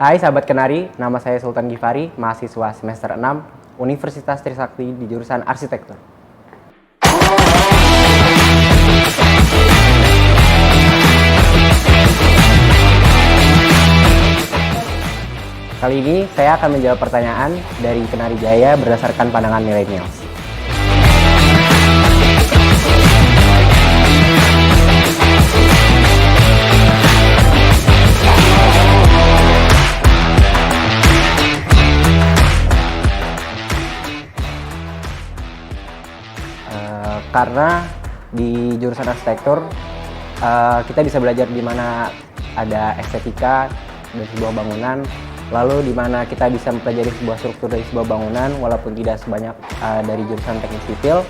Hai sahabat Kenari, nama saya Sultan Gifari, mahasiswa semester 6 Universitas Trisakti di jurusan Arsitektur. Kali ini saya akan menjawab pertanyaan dari Kenari Jaya berdasarkan pandangan millennials. Karena di jurusan arsitektur kita bisa belajar di mana ada estetika dari sebuah bangunan, lalu di mana kita bisa mempelajari sebuah struktur dari sebuah bangunan walaupun tidak sebanyak dari jurusan teknik sipil.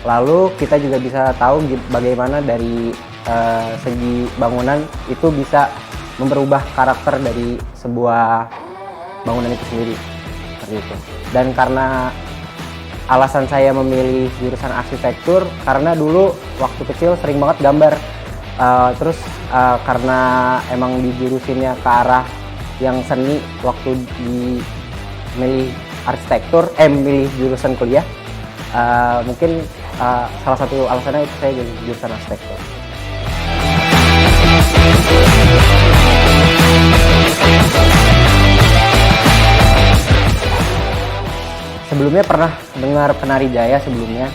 Lalu kita juga bisa tahu bagaimana dari segi bangunan itu bisa memperubah karakter dari sebuah bangunan itu sendiri, seperti itu. Dan karena alasan saya memilih jurusan arsitektur karena dulu waktu kecil sering banget gambar, terus karena emang dijurusinnya ke arah yang seni waktu di milih arsitektur, milih jurusan kuliah, mungkin salah satu alasannya itu saya jadi jurusan arsitektur. Sebelumnya pernah dengar Kenari Jaya sebelumnya.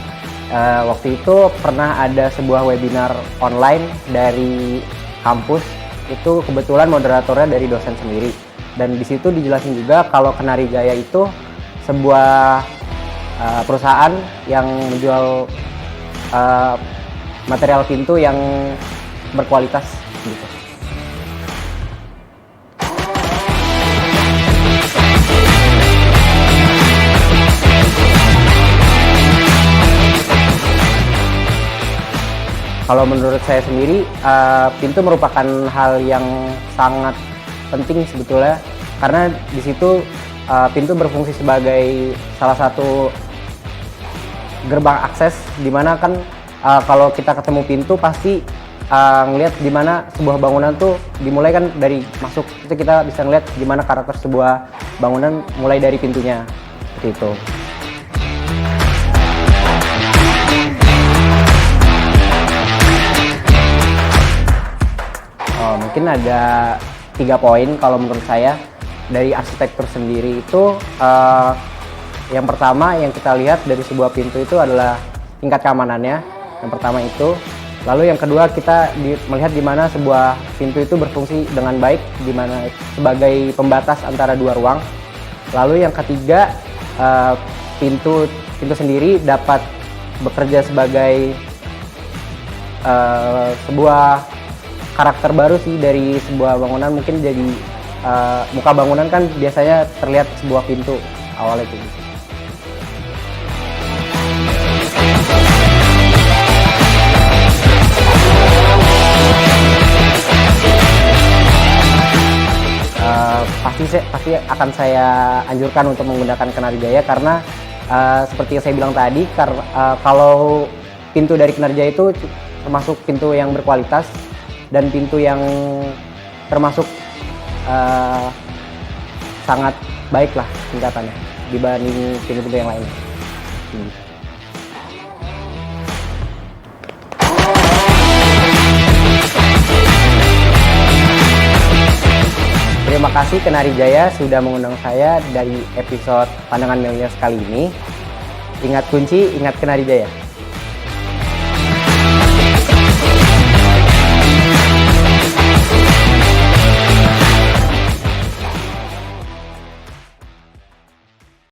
Waktu itu pernah ada sebuah webinar online dari kampus. Itu kebetulan moderatornya dari dosen sendiri. Dan di situ dijelasin juga kalau Kenari Jaya itu sebuah perusahaan yang menjual material pintu yang berkualitas gitu. Kalau menurut saya sendiri, pintu merupakan hal yang sangat penting sebetulnya, karena di situ pintu berfungsi sebagai salah satu gerbang akses, di mana kan kalau kita ketemu pintu pasti ngelihat di mana sebuah bangunan tuh dimulai kan dari masuk, itu kita bisa ngelihat gimana karakter sebuah bangunan mulai dari pintunya, seperti itu. Mungkin ada 3 poin kalau menurut saya dari arsitektur sendiri itu. Yang pertama yang kita lihat dari sebuah pintu itu adalah tingkat keamanannya, yang pertama itu. Lalu yang kedua kita melihat di mana sebuah pintu itu berfungsi dengan baik, di mana sebagai pembatas antara dua ruang. Lalu yang ketiga, pintu sendiri dapat bekerja sebagai sebuah karakter baru sih dari sebuah bangunan. Mungkin jadi muka bangunan kan biasanya terlihat sebuah pintu awalnya gitu. Pasti akan saya anjurkan untuk menggunakan Kenari Jaya karena seperti yang saya bilang tadi, kalau pintu dari Kenari Jaya itu termasuk pintu yang berkualitas dan pintu yang termasuk sangat baik lah tingkatannya dibanding pintu-pintu yang lain. Terima kasih Kenari Jaya sudah mengundang saya dari episode Pandangan Milenial kali ini. Ingat kunci, ingat Kenari Jaya.